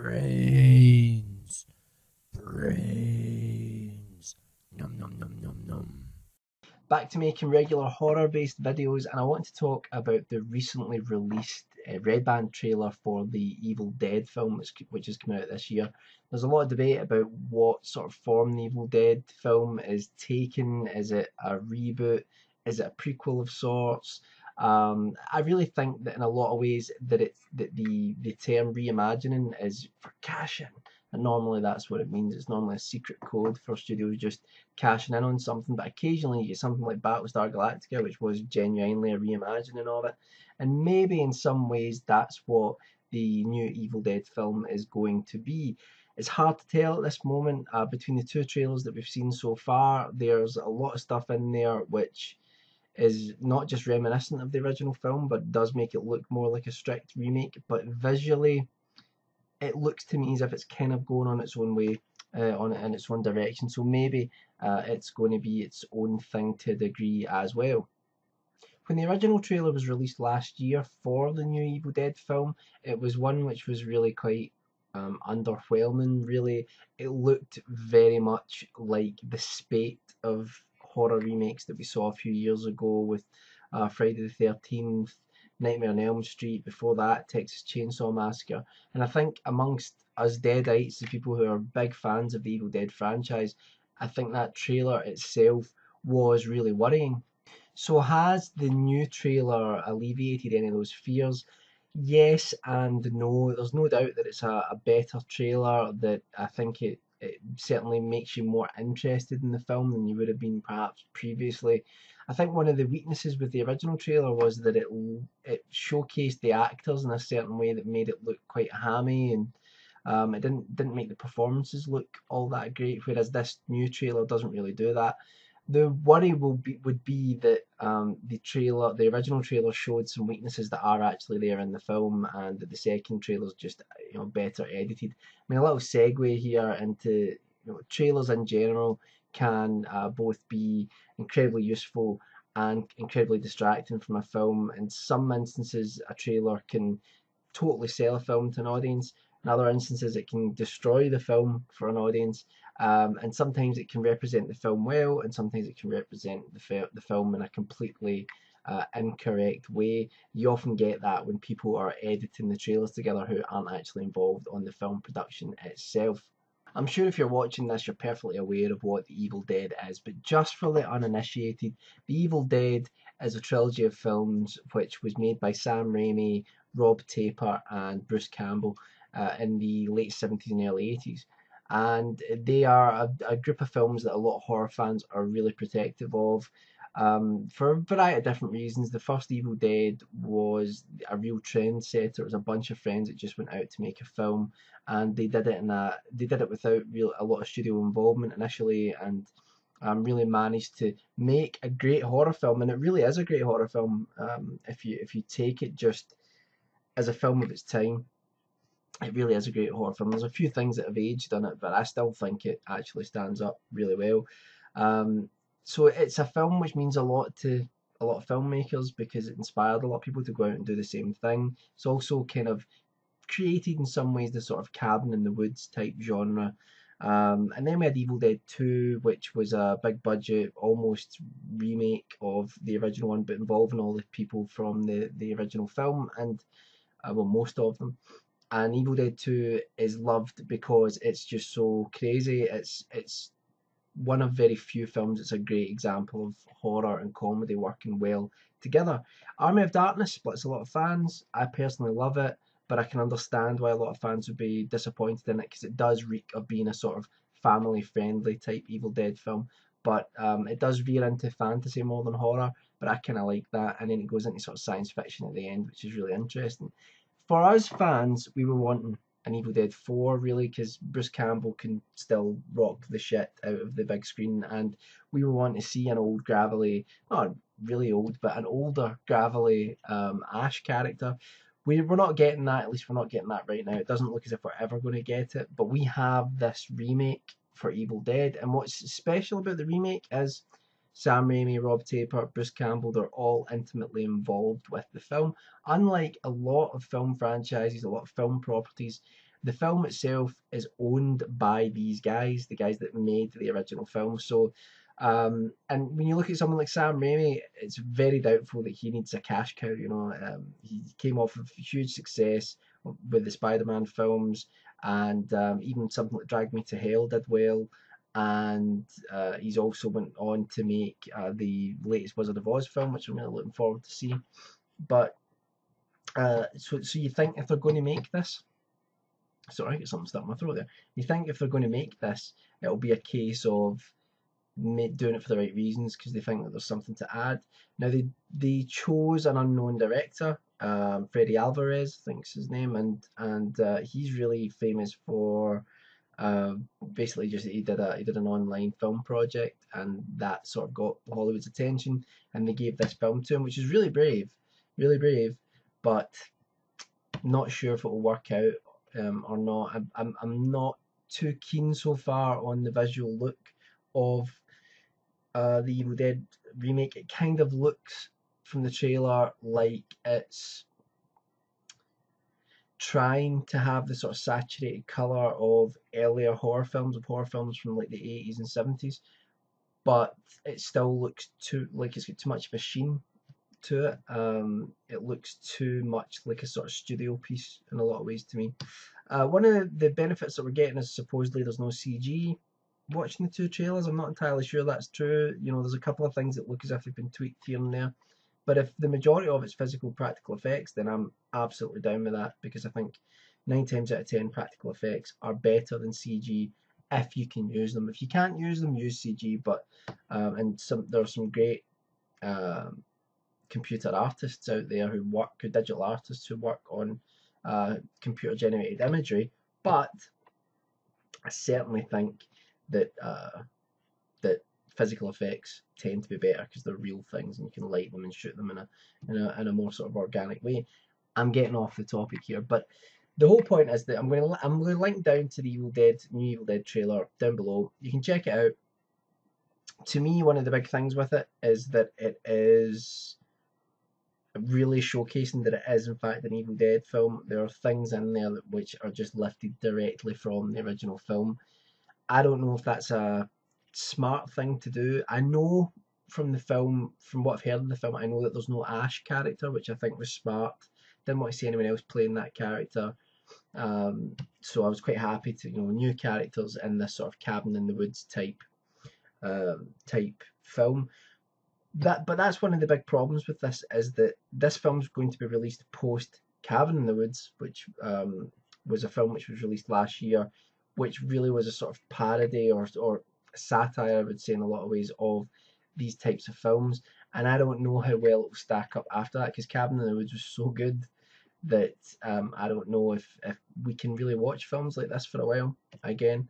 Brains. Brains. Num num num num num. Back to making regular horror-based videos, and I want to talk about the recently released Redband trailer for the Evil Dead film, which has come out this year. There's a lot of debate about what sort of form the Evil Dead film is taking. Is it a reboot? Is it a prequel of sorts? I really think that in a lot of ways that the term reimagining is for cash in, and normally that's what it means. It's normally a secret code for studios just cashing in on something, but occasionally you get something like Battlestar Galactica, which was genuinely a reimagining of it. And maybe in some ways that's what the new Evil Dead film is going to be. It's hard to tell at this moment. Between the two trailers that we've seen so far, there's a lot of stuff in there which is not just reminiscent of the original film, but does make it look more like a strict remake. But visually, it looks to me as if it's kind of going on its own way, on in its own direction. So maybe it's going to be its own thing to a degree as well. When the original trailer was released last year for the new Evil Dead film, it was one which was really quite underwhelming. Really, it looked very much like the spate of horror remakes that we saw a few years ago with Friday the 13th, Nightmare on Elm Street, before that, Texas Chainsaw Massacre. And I think amongst us Deadites, the people who are big fans of the Evil Dead franchise, I think that trailer itself was really worrying. So has the new trailer alleviated any of those fears? Yes and no. There's no doubt that it's a better trailer, that I think it certainly makes you more interested in the film than you would have been perhaps previously. I think one of the weaknesses with the original trailer was that it showcased the actors in a certain way that made it look quite hammy, and it didn't make the performances look all that great. Whereas this new trailer doesn't really do that. The worry would be that the original trailer showed some weaknesses that are actually there in the film, and that the second trailer is just better edited. I mean, a little segue here into trailers in general can both be incredibly useful and incredibly distracting from a film. In some instances, a trailer can totally sell a film to an audience. In other instances, it can destroy the film for an audience. And sometimes it can represent the film well, and sometimes it can represent the film in a completely incorrect way. You often get that when people are editing the trailers together who aren't actually involved on the film production itself. I'm sure if you're watching this, you're perfectly aware of what The Evil Dead is, but just for the uninitiated, The Evil Dead is a trilogy of films which was made by Sam Raimi, Rob Taper, and Bruce Campbell in the late 70s and early 80s. And they are a group of films that a lot of horror fans are really protective of, for a variety of different reasons. The first Evil Dead was a real trendsetter. It was a bunch of friends that just went out to make a film, and they did it without a lot of studio involvement initially, and really managed to make a great horror film. And it really is a great horror film, if you take it just as a film of its time. It really is a great horror film. There's a few things that have aged on it, but I still think it actually stands up really well. So it's a film which means a lot to a lot of filmmakers because it inspired a lot of people to go out and do the same thing. It's also kind of created in some ways the sort of cabin in the woods type genre. And then we had Evil Dead 2, which was a big budget, almost remake of the original one, but involving all the people from the original film, and well, most of them. And Evil Dead 2 is loved because it's just so crazy. It's one of very few films that's a great example of horror and comedy working well together. Army of Darkness splits a lot of fans. I personally love it, but I can understand why a lot of fans would be disappointed in it because it does reek of being a sort of family-friendly type Evil Dead film. But it does veer into fantasy more than horror, but I kind of like that. And then it goes into sort of science fiction at the end, which is really interesting. For us fans, we were wanting an Evil Dead 4 really, because Bruce Campbell can still rock the shit out of the big screen, and we were wanting to see an old gravelly, not really old, but an older gravelly Ash character. We're not getting that, at least we're not getting that right now. It doesn't look as if we're ever going to get it, but we have this remake for Evil Dead, and what's special about the remake is Sam Raimi, Rob Taper, Bruce Campbell, they're all intimately involved with the film. Unlike a lot of film franchises, a lot of film properties, the film itself is owned by these guys, the guys that made the original film. So, and when you look at someone like Sam Raimi, it's very doubtful that he needs a cash cow. He came off of huge success with the Spider-Man films, and even something like Drag Me to Hell did well. And he's also went on to make the latest Wizard of Oz film, which I'm really looking forward to see. But so you think if they're going to make this, sorry, I get something stuck in my throat there. You think if they're going to make this, it'll be a case of doing it for the right reasons because they think that there's something to add. Now they chose an unknown director, Freddie Alvarez, I think's his name, and he's really famous for basically just he did an online film project, and that sort of got Hollywood's attention, and they gave this film to him, which is really brave, but not sure if it will work out or not. I'm not too keen so far on the visual look of the Evil Dead remake. It kind of looks from the trailer like it's trying to have the sort of saturated colour of earlier horror films from like the 80s and 70s, but it still looks too like it's got too much of a sheen to it. It looks too much like a sort of studio piece in a lot of ways to me. One of the benefits that we're getting is supposedly there's no CG. Watching the two trailers, I'm not entirely sure that's true. There's a couple of things that look as if they've been tweaked here and there. But if the majority of it's physical practical effects, then I'm absolutely down with that, because I think 9 times out of 10 practical effects are better than CG if you can use them. If you can't use them, use CG. But there are some great computer artists out there digital artists who work on computer generated imagery. But I certainly think that physical effects tend to be better because they're real things and you can light them and shoot them in a more sort of organic way. I'm getting off the topic here, but the whole point is that I'm going to link down to the new Evil Dead trailer down below. You can check it out. To me, one of the big things with it is that it is really showcasing that it is in fact an Evil Dead film. There are things in there which are just lifted directly from the original film. I don't know if that's a smart thing to do. I know from the film, from what I've heard of the film, I know that there's no Ash character, which I think was smart. Didn't want to see anyone else playing that character. So I was quite happy to, new characters in this sort of cabin in the woods type film. But that's one of the big problems with this, is that this film's going to be released post Cabin in the Woods, which was a film which was released last year, which really was a sort of parody or satire, I would say, in a lot of ways, of these types of films. And I don't know how well it will stack up after that, because Cabin in the Woods was so good that I don't know if we can really watch films like this for a while again.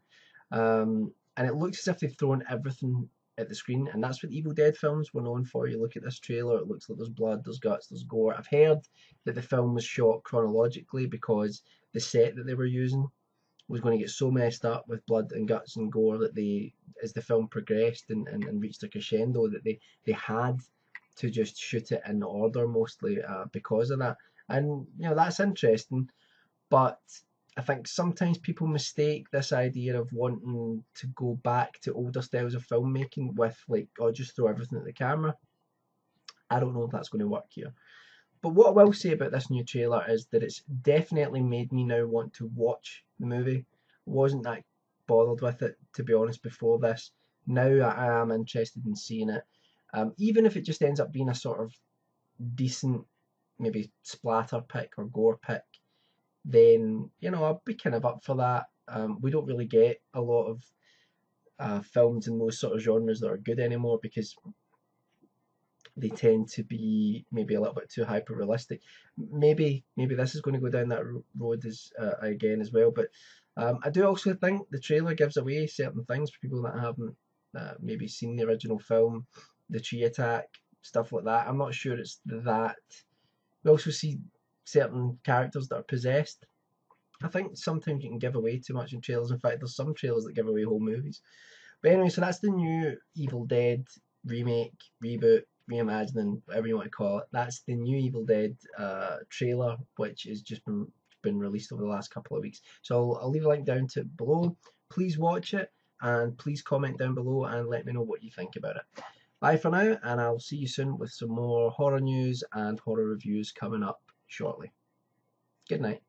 And it looks as if they've thrown everything at the screen, and that's what Evil Dead films were known for. You look at this trailer, it looks like there's blood, there's guts, there's gore. I've heard that the film was shot chronologically because the set that they were using was going to get so messed up with blood and guts and gore that as the film progressed and reached a crescendo, that they had to just shoot it in order mostly because of that. And that's interesting, but I think sometimes people mistake this idea of wanting to go back to older styles of filmmaking with just throw everything at the camera. I don't know if that's going to work here. But what I will say about this new trailer is that it's definitely made me now want to watch the movie. Wasn't that bothered with it, to be honest, before this. Now I am interested in seeing it. Even if it just ends up being a sort of decent, maybe splatter pick or gore pick, then I'll be kind of up for that. We don't really get a lot of films in those sort of genres that are good anymore, because they tend to be maybe a little bit too hyper realistic. Maybe this is going to go down that road again as well. But I do also think the trailer gives away certain things for people that haven't maybe seen the original film, the tree attack, stuff like that. I'm not sure it's that. We also see certain characters that are possessed. I think sometimes you can give away too much in trailers. In fact, there's some trailers that give away whole movies. But anyway, so that's the new Evil Dead remake, reboot, reimagining, whatever you want to call it. That's the new Evil Dead trailer, which has just been been released over the last couple of weeks. So I'll leave a link down to below. Please watch it, and please comment down below and let me know what you think about it. Bye for now, and I'll see you soon with some more horror news and horror reviews coming up shortly. Good night.